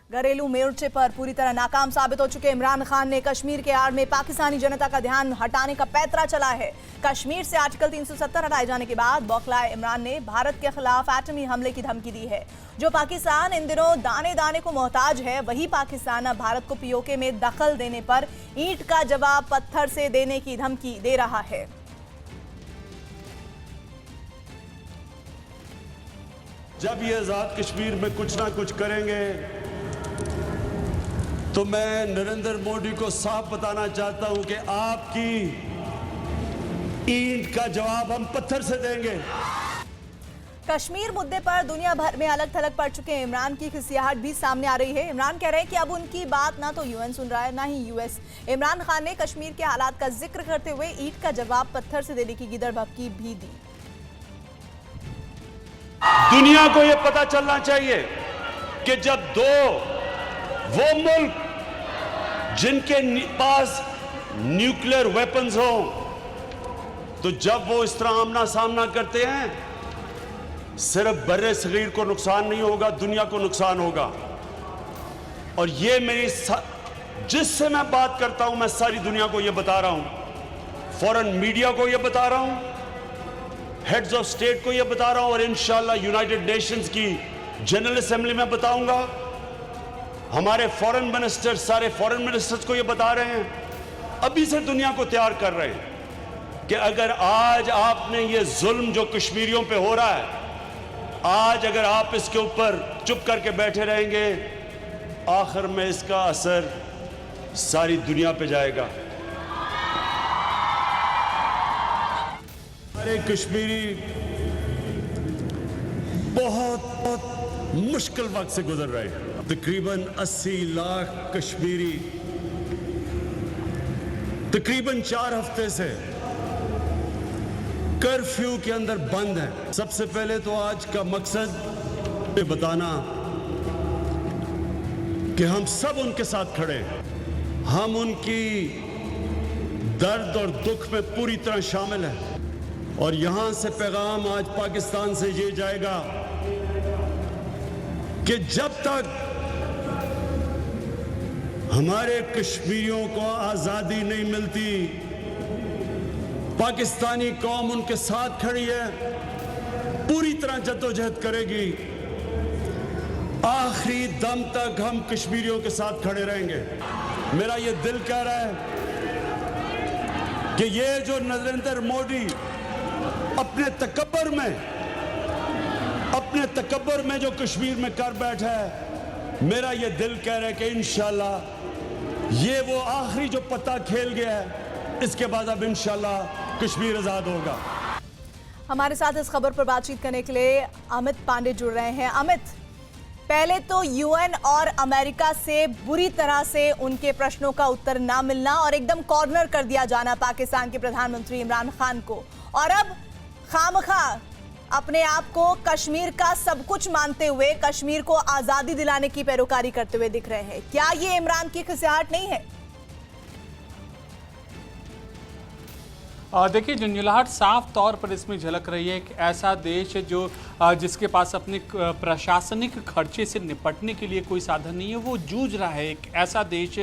घरेलू मोर्चे पर पूरी तरह नाकाम साबित हो चुके इमरान खान ने कश्मीर के आड़ में पाकिस्तानी जनता का ध्यान हटाने का पैंतरा चला है। कश्मीर से आर्टिकल 370 हटाए जाने के बाद बौखलाए इमरान ने भारत के खिलाफ एटमी हमले की धमकी दी है। जो पाकिस्तान इन दिनों दाने दाने को मोहताज है, वही पाकिस्तान अब भारत को पीओके में दखल देने पर ईंट का जवाब पत्थर से देने की धमकी दे रहा है। जब ये आजाद कश्मीर में कुछ ना कुछ करेंगे तो मैं नरेंद्र मोदी को साफ बताना चाहता हूं कि आपकी ईंट का जवाब हम पत्थर से देंगे। कश्मीर मुद्दे पर दुनिया भर में अलग थलग पड़ चुके इमरान की खिसियाहट भी सामने आ रही है। इमरान कह रहे हैं कि अब उनकी बात ना तो यूएन सुन रहा है, ना ही यूएस। इमरान खान ने कश्मीर के हालात का जिक्र करते हुए ईंट का जवाब पत्थर से देने की गिदड़ भभकी भी दी। दुनिया को यह पता चलना चाहिए कि जब दो वो मुल्क जिनके पास न्यूक्लियर वेपन्स हो, तो जब वो इस तरह आमना सामना करते हैं, सिर्फ बर्रे सगीर को नुकसान नहीं होगा, दुनिया को नुकसान होगा। और ये मेरी जिससे मैं बात करता हूं, मैं सारी दुनिया को ये बता रहा हूं, फॉरेन मीडिया को ये बता रहा हूं, हेड्स ऑफ स्टेट को ये बता रहा हूं, और इंशाल्लाह यूनाइटेड नेशंस की जनरल असेंबली में बताऊंगा। हमारे फॉरेन मिनिस्टर्स, सारे फॉरेन मिनिस्टर्स को ये बता रहे हैं, अभी से दुनिया को तैयार कर रहे हैं कि अगर आज आपने ये जुल्म जो कश्मीरियों पे हो रहा है, आज अगर आप इसके ऊपर चुप करके बैठे रहेंगे, आखिर में इसका असर सारी दुनिया पे जाएगा। हमारे कश्मीरी बहुत मुश्किल वक्त से गुजर रहे हैं। तकरीबन 80 लाख कश्मीरी तकरीबन 4 हफ्ते से कर्फ्यू के अंदर बंद है। सबसे पहले तो आज का मकसद बताना कि हम सब उनके साथ खड़े हैं, हम उनकी दर्द और दुख में पूरी तरह शामिल हैं। और यहां से पैगाम आज पाकिस्तान से ये जाएगा कि जब तक हमारे कश्मीरियों को आजादी नहीं मिलती, पाकिस्तानी कौम उनके साथ खड़ी है, पूरी तरह जद्दोजहद करेगी, आखिरी दम तक हम कश्मीरियों के साथ खड़े रहेंगे। मेरा ये दिल कह रहा है कि ये जो नरेंद्र मोदी अपने तकब्बर में जो कश्मीर में कर बैठा है, मेरा ये दिल कह रहा है कि इंशाल्लाह ये वो आखिरी जो पत्ता खेल गया है, इसके बाद अब इंशाल्लाह कश्मीर आजाद होगा। हमारे साथ इस खबर पर बातचीत करने के लिए अमित पांडे जुड़ रहे हैं। अमित, पहले तो यूएन और अमेरिका से बुरी तरह से उनके प्रश्नों का उत्तर ना मिलना और एकदम कॉर्नर कर दिया जाना पाकिस्तान के प्रधानमंत्री इमरान खान को, और अब खामखा अपने आप को कश्मीर का सब कुछ मानते हुए कश्मीर को आजादी दिलाने की पैरोकारी करते हुए दिख रहे हैं। क्या ये इमरान की खिसियाहट नहीं है? देखिए, झुंझुलाहट साफ तौर पर इसमें झलक रही है। एक ऐसा देश जो जिसके पास अपने प्रशासनिक खर्चे से निपटने के लिए कोई साधन नहीं है, वो जूझ रहा है। एक ऐसा देश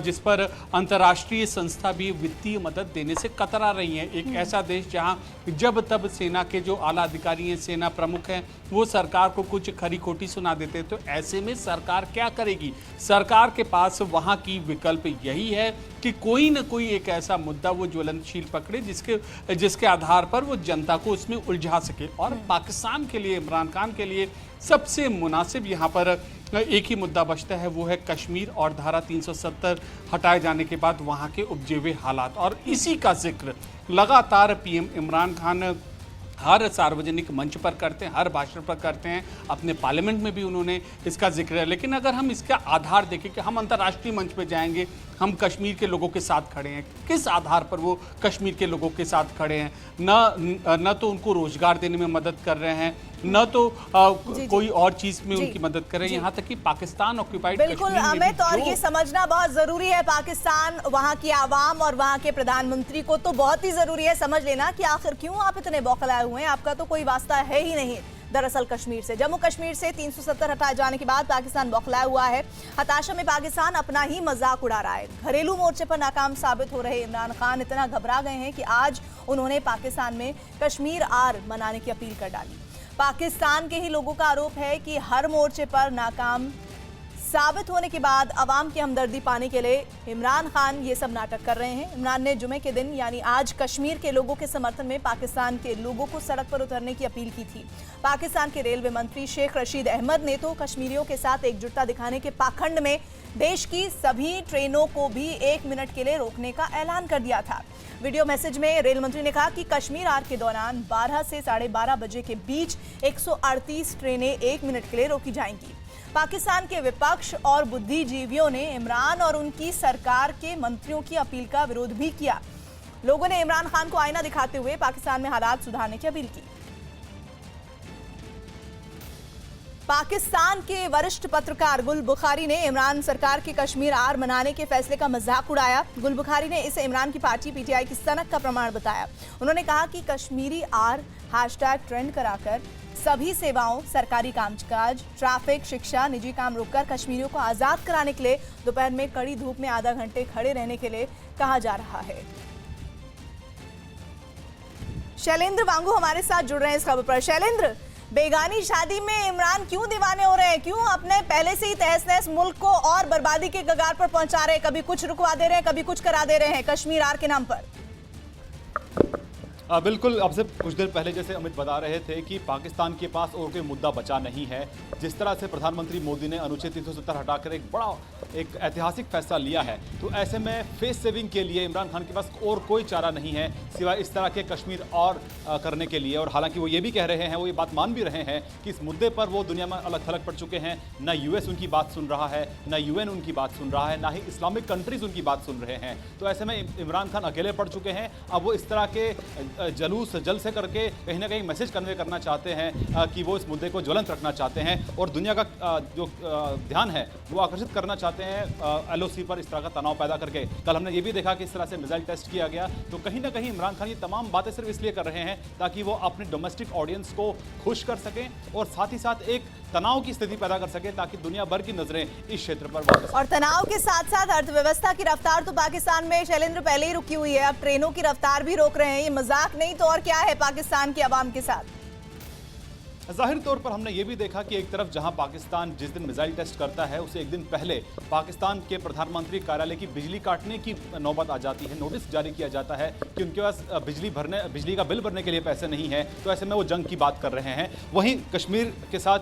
जिस पर अंतर्राष्ट्रीय संस्था भी वित्तीय मदद देने से कतरा रही है। एक ऐसा देश जहां जब तब सेना के जो आला अधिकारी हैं, सेना प्रमुख हैं, वो सरकार को कुछ खरी खोटी सुना देते हैं। तो ऐसे में सरकार क्या करेगी? सरकार के पास वहां की विकल्प यही है कि कोई न कोई एक ऐसा मुद्दा वो ज्वलनशील पकड़े जिसके आधार पर वो जनता को उसमें उलझा सके। और पाकिस्तान के लिए, इमरान खान के लिए सबसे मुनासिब यहाँ पर एक ही मुद्दा बचता है, वो है कश्मीर और धारा 370 हटाए जाने के बाद वहाँ के उपजे हुए हालात। और इसी का जिक्र लगातार पीएम इमरान खान हर सार्वजनिक मंच पर करते हैं, हर भाषण पर करते हैं, अपने पार्लियामेंट में भी उन्होंने इसका जिक्र है। लेकिन अगर हम इसका आधार देखें कि हम अंतर्राष्ट्रीय मंच पर जाएंगे, हम कश्मीर के लोगों के साथ खड़े हैं, किस आधार पर वो कश्मीर के लोगों के साथ खड़े हैं? न तो उनको रोजगार देने में मदद कर रहे हैं, न तो कोई और चीज में उनकी मदद कर रहे हैं, यहाँ तक कि पाकिस्तान ऑक्यूपाइड बिल्कुल अमित, और ये समझना बहुत जरूरी है, पाकिस्तान, वहाँ की आवाम और वहाँ के प्रधानमंत्री को तो बहुत ही जरूरी है समझ लेना कि आखिर क्यों आप इतने बौखलाए हुए हैं। आपका तो कोई वास्ता है ही नहीं दरअसल कश्मीर से। जम्मू कश्मीर से 370 हटाए जाने के बाद पाकिस्तान बौखलाया हुआ है। हताशा में पाकिस्तान अपना ही मजाक उड़ा रहा है। घरेलू मोर्चे पर नाकाम साबित हो रहे इमरान खान इतना घबरा गए हैं कि आज उन्होंने पाकिस्तान में कश्मीर आर मनाने की अपील कर डाली। पाकिस्तान के ही लोगों का आरोप है कि हर मोर्चे पर नाकाम साबित होने के बाद अवाम की हमदर्दी पाने के लिए इमरान खान ये सब नाटक कर रहे हैं। इमरान ने जुमे के दिन यानी आज कश्मीर के लोगों के समर्थन में पाकिस्तान के लोगों को सड़क पर उतरने की अपील की थी। पाकिस्तान के रेलवे मंत्री शेख रशीद अहमद ने तो कश्मीरियों के साथ एकजुटता दिखाने के पाखंड में देश की सभी ट्रेनों को भी 1 मिनट के लिए रोकने का ऐलान कर दिया था। वीडियो मैसेज में रेल मंत्री ने कहा कि कश्मीर आर के दौरान 12 से 12:30 बजे के बीच 138 ट्रेनें 1 मिनट के लिए रोकी जाएंगी। पाकिस्तान के विपक्ष और बुद्धिजीवियों ने इमरान और उनकी सरकार के मंत्रियों की अपील का विरोध भी किया। लोगों ने इमरान खान को आईना दिखाते हुए पाकिस्तान में हालात सुधारने की अपील की। पाकिस्तान के वरिष्ठ पत्रकार गुल बुखारी ने इमरान सरकार के कश्मीर आर मनाने के फैसले का मजाक उड़ाया। गुल बुखारी ने इसे इमरान की पार्टी पीटीआई की सनक का प्रमाण बताया। उन्होंने कहा कि कश्मीरी आर हैशटैग ट्रेंड कराकर सभी सेवाओं, सरकारी कामकाज, ट्रैफिक, शिक्षा, निजी काम रोककर कश्मीरियों को आजाद कराने के लिए दोपहर में कड़ी धूप में आधा घंटे खड़े रहने के लिए कहा जा रहा है। शैलेंद्र वांगू हमारे साथ जुड़ रहे हैं इस खबर पर। शैलेंद्र, बेगानी शादी में इमरान क्यों दीवाने हो रहे हैं? क्यों अपने पहले से ही तहस नहस मुल्क को और बर्बादी के कगार पर पहुंचा रहे हैं? कभी कुछ रुकवा दे रहे हैं, कभी कुछ करा दे रहे हैं कश्मीर आर के नाम पर। बिल्कुल, अब से कुछ देर पहले जैसे अमित बता रहे थे कि पाकिस्तान के पास और कोई मुद्दा बचा नहीं है। जिस तरह से प्रधानमंत्री मोदी ने अनुच्छेद 370 हटाकर एक ऐतिहासिक फैसला लिया है, तो ऐसे में फेस सेविंग के लिए इमरान खान के पास और कोई चारा नहीं है सिवाय इस तरह के कश्मीर और करने के लिए। और हालांकि वो ये भी कह रहे हैं, वो ये बात मान भी रहे हैं कि इस मुद्दे पर वो दुनिया में अलग थलग पड़ चुके हैं। ना यूएस उनकी बात सुन रहा है, ना यूएन उनकी बात सुन रहा है, ना ही इस्लामिक कंट्रीज उनकी बात सुन रहे हैं। तो ऐसे में इमरान खान अकेले पड़ चुके हैं। अब वो इस तरह के जलूस जल से करके कहीं ना कहीं मैसेज कन्वे करना चाहते हैं कि वो इस मुद्दे को ज्वलंत रखना चाहते हैं और दुनिया का जो ध्यान है वो आकर्षित करना चाहते हैं एलओसी पर, इस तरह का तनाव पैदा करके। कल हमने ये भी देखा कि इस तरह से मिसाइल टेस्ट किया गया। तो कहीं ना कहीं इमरान खान ये तमाम बातें सिर्फ इसलिए कर रहे हैं ताकि वो अपने डोमेस्टिक ऑडियंस को खुश कर सकें और साथ ही साथ एक तनाव की स्थिति पैदा कर सके ताकि दुनिया भर की नजरें इस क्षेत्र पर वापस। और तनाव के साथ साथ अर्थव्यवस्था की रफ्तार तो पाकिस्तान में शैलेंद्र पहले ही रुकी हुई है, अब ट्रेनों की रफ्तार भी रोक रहे हैं। ये मजाक नहीं तो और क्या है पाकिस्तान की आवाम के साथ? जाहिर तौर पर हमने ये भी देखा कि एक तरफ जहां पाकिस्तान जिस दिन मिसाइल टेस्ट करता है उसे एक दिन पहले पाकिस्तान के प्रधानमंत्री कार्यालय की बिजली काटने की नौबत आ जाती है, नोटिस जारी किया जाता है कि उनके पास बिजली का बिल भरने के लिए पैसे नहीं है। तो ऐसे में वो जंग की बात कर रहे हैं। वहीं कश्मीर के साथ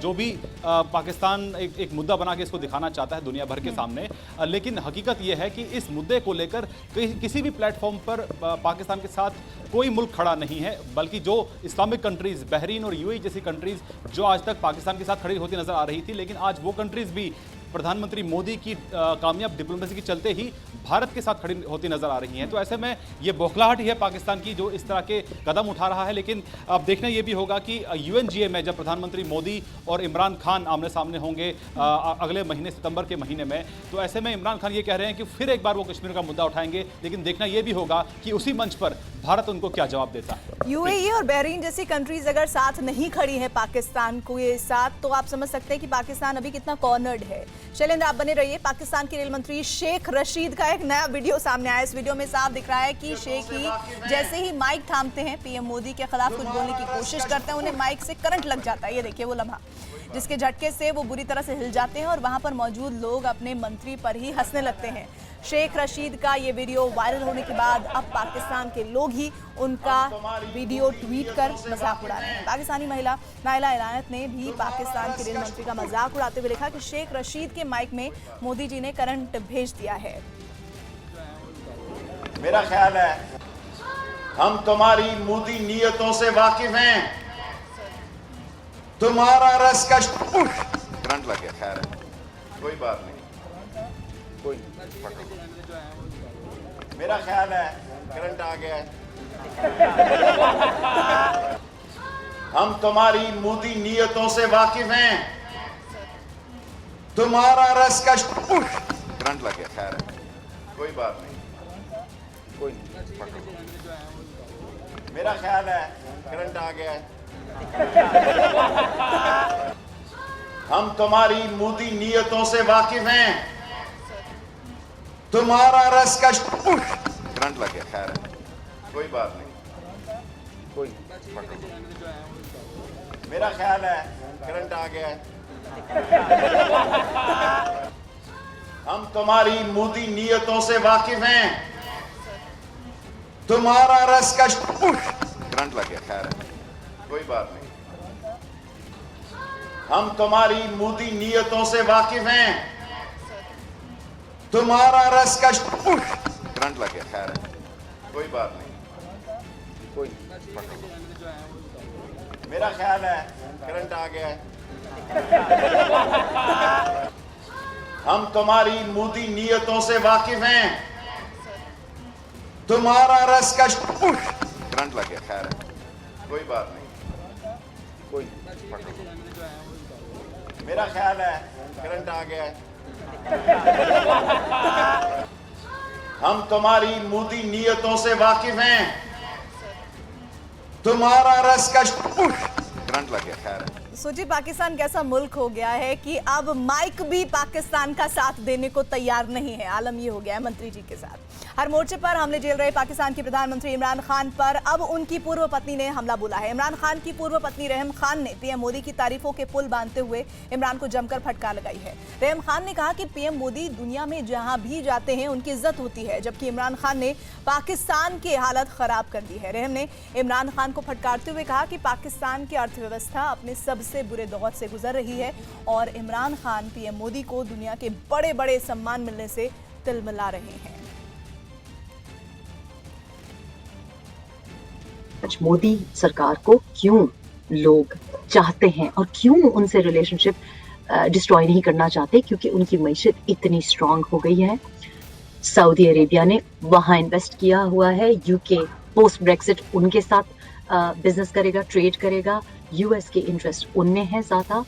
जो भी पाकिस्तान एक मुद्दा बना के इसको दिखाना चाहता है दुनिया भर के सामने, लेकिन हकीकत यह है कि इस मुद्दे को लेकर किसी भी प्लेटफॉर्म पर पाकिस्तान के साथ कोई मुल्क खड़ा नहीं है, बल्कि जो इस्लामिक कंट्रीज, बहरीन और यूएई जैसी कंट्रीज जो आज तक पाकिस्तान के साथ खड़ी होती नजर आ रही थी, लेकिन आज वो कंट्रीज भी प्रधानमंत्री मोदी की कामयाब डिप्लोमेसी के चलते ही भारत के साथ खड़ी होती नजर आ रही हैं। तो ऐसे में ये बौखलाहट ही है पाकिस्तान की जो इस तरह के कदम उठा रहा है। लेकिन अब देखना ये भी होगा कि यूएनजीए में जब प्रधानमंत्री मोदी और इमरान खान आमने सामने होंगे अगले महीने सितंबर के महीने में, तो ऐसे में इमरान खान ये कह रहे हैं कि फिर एक बार वो कश्मीर का मुद्दा उठाएंगे। लेकिन देखना ये भी होगा कि उसी मंच पर भारत उनको क्या जवाब देता है। यूएई और बहरीन जैसी कंट्रीज अगर साथ नहीं खड़ी है पाकिस्तान को ये साथ, तो आप समझ सकते हैं कि पाकिस्तान अभी कितना कॉर्नर्ड है। शैलेंद्र आप बने रहिए। पाकिस्तान के रेल मंत्री शेख रशीद का एक नया वीडियो सामने आया। इस वीडियो में साफ दिख रहा है कि शेख ही जैसे ही माइक थामते हैं, पीएम मोदी के खिलाफ कुछ बोलने की कोशिश करते हैं, उन्हें माइक से करंट लग जाता है। ये देखिए वो लम्हा, जिसके झटके से वो बुरी तरह से हिल जाते हैं और वहां पर मौजूद लोग अपने मंत्री पर ही हंसने लगते हैं। शेख रशीद का ये वीडियो वायरल होने के बाद अब पाकिस्तान के लोग ही उनका वीडियो ट्वीट कर मजाक उड़ा रहे हैं। पाकिस्तानी महिला नाइला इलायत ने भी पाकिस्तान के रेल मंत्री का मजाक उड़ाते हुए लिखा कि शेख रशीद के माइक में मोदी जी ने करंट भेज दिया है। मेरा ख्याल है हम तुम्हारी मोदी नीयतों से वाकिफ हैं। तुम्हारा रस का करंट लग गया, खैर है, कोई बात नहीं, कोई नहीं। मेरा ख्याल है करंट आ गया है। हम तुम्हारी मोदी नीयतों से वाकिफ हैं। तुम्हारा रस का करंट लग गया, खैर है, कोई बात नहीं, कोई नहीं। मेरा ख्याल है करंट आ गया है। हम तुम्हारी मूदी नीयतों से वाकिफ हैं। तुम्हारा रस का करंट लग गया, खैर है, कोई बात नहीं, कोई मेरा ख्याल है करंट आ गया है। हम तुम्हारी मूदी नीयतों से वाकिफ हैं। तुम्हारा रस का करंट लग गया, खैर है, कोई बात नहीं। हम तुम्हारी मूदी नीयतों से वाकिफ हैं। तुम्हारा रस का करंट लग गया, खैर है, कोई बात नहीं, कोई मेरा ख्याल है करंट आ गया है। हम तुम्हारी मूदी नीयतों से वाकिफ हैं। तुम्हारा रस का करंट लग गया, खैर है, कोई बात नहीं, कोई मेरा ख्याल है करंट आ गया है। हम तुम्हारी मूदी नीयतों से वाकिफ हैं। तुम्हारा रस का करंट लग गया, खैर है। सोचिए पाकिस्तान कैसा मुल्क हो गया है कि अब माइक भी पाकिस्तान का साथ देने को तैयार नहीं है। आलम ये हो गया है मंत्री जी के साथ। हर मोर्चे पर हमले झेल रहे पाकिस्तान के प्रधानमंत्री इमरान खान पर अब उनकी पूर्व पत्नी ने हमला बोला है। इमरान खान की पूर्व पत्नी रहम खान ने पीएम मोदी की तारीफों के पुल बांधते हुए इमरान को जमकर फटकार लगाई है। रहम खान ने कहा कि पीएम मोदी दुनिया में जहां भी जाते हैं उनकी इज्जत होती है, जबकि इमरान खान ने पाकिस्तान की हालत खराब कर दी है। रहम ने इमरान खान को फटकारते हुए कहा कि पाकिस्तान की अर्थव्यवस्था अपने सबसे बुरे दौर से गुजर रही है और इमरान खान पीएम मोदी को दुनिया के बड़े बड़े सम्मान मिलने से तिलमिला रहे हैं। आज मोदी सरकार को क्यों लोग चाहते हैं और क्यों उनसे रिलेशनशिप डिस्ट्रॉय नहीं करना चाहते, क्योंकि उनकी मईशत इतनी स्ट्रांग हो गई है। सऊदी अरेबिया ने वहां इन्वेस्ट किया हुआ है। यूके पोस्ट ब्रेक्सिट उनके साथ बिजनेस करेगा, ट्रेड करेगा। यूएस के इंटरेस्ट उनमें है ज्यादा।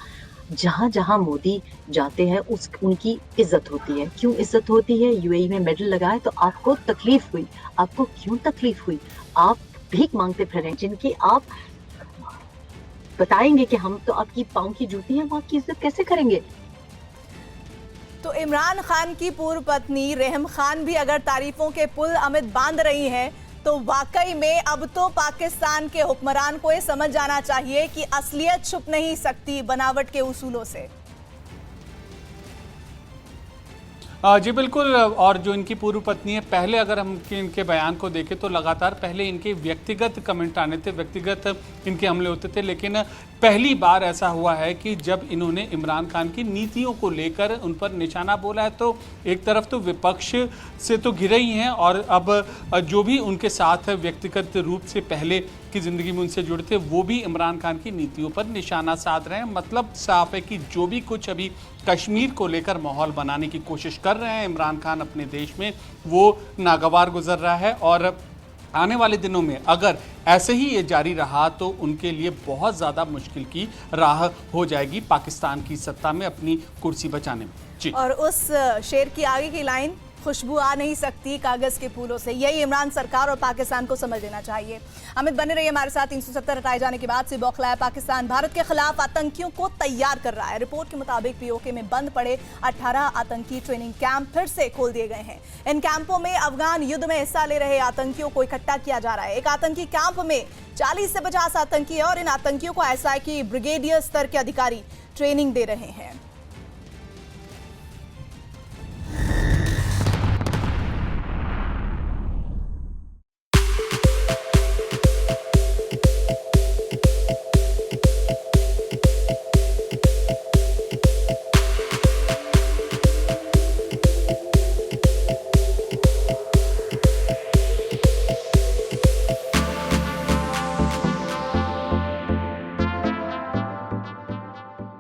जहां जहां मोदी जाते हैं उनकी इज्जत होती है। क्यों इज्जत होती है? यूएई में मेडल लगाए तो आपको तकलीफ हुई। आपको क्यों तकलीफ हुई? आप भीख मांगते फिर हैं, जिनकी आप बताएंगे कि हम तो आपकी पाँव की जूती हैं, वो आपकी इज्जत कैसे करेंगे? तो इमरान खान की पूर्व पत्नी रहम खान भी अगर तारीफों के पुल अमित बांध रही हैं, तो वाकई में अब तो पाकिस्तान के हुक्मरान को ये समझ जाना चाहिए कि असलियत छुप नहीं सकती बनावट के उसूलों से। जी बिल्कुल। और जो इनकी पूर्व पत्नी है, पहले अगर हम इनके बयान को देखें तो लगातार पहले इनके व्यक्तिगत कमेंट आने थे, व्यक्तिगत इनके हमले होते थे, लेकिन पहली बार ऐसा हुआ है कि जब इन्होंने इमरान खान की नीतियों को लेकर उन पर निशाना बोला है, तो एक तरफ तो विपक्ष से तो घिरे ही हैं और अब जो भी उनके साथ व्यक्तिगत रूप से पहले की ज़िंदगी में उनसे जुड़े थे वो भी इमरान खान की नीतियों पर निशाना साध रहे हैं। मतलब साफ है कि जो भी कुछ अभी कश्मीर को लेकर माहौल बनाने की कोशिश कर रहे हैं इमरान खान अपने देश में, वो नागवार गुजर रहा है। और आने वाले दिनों में अगर ऐसे ही ये जारी रहा तो उनके लिए बहुत ज़्यादा मुश्किल की राह हो जाएगी पाकिस्तान की सत्ता में अपनी कुर्सी बचाने में। जी। और उस शेर की आगे की लाइन, खुशबू आ नहीं सकती कागज के फूलों से, यही इमरान सरकार और पाकिस्तान को समझ लेना चाहिए। अमित बने रहिए हमारे साथ। 370 हटाए जाने के बाद से बौखलाया पाकिस्तान भारत के खिलाफ आतंकियों को तैयार कर रहा है। रिपोर्ट के मुताबिक पीओके में बंद पड़े 18 आतंकी ट्रेनिंग कैंप फिर से खोल दिए गए हैं। इन कैंपों में अफगान युद्ध में हिस्सा ले रहे आतंकियों को इकट्ठा किया जा रहा है। एक आतंकी कैंप में 40 से 50 आतंकी है और इन आतंकियों को एसआई की ब्रिगेडियर स्तर के अधिकारी ट्रेनिंग दे रहे हैं।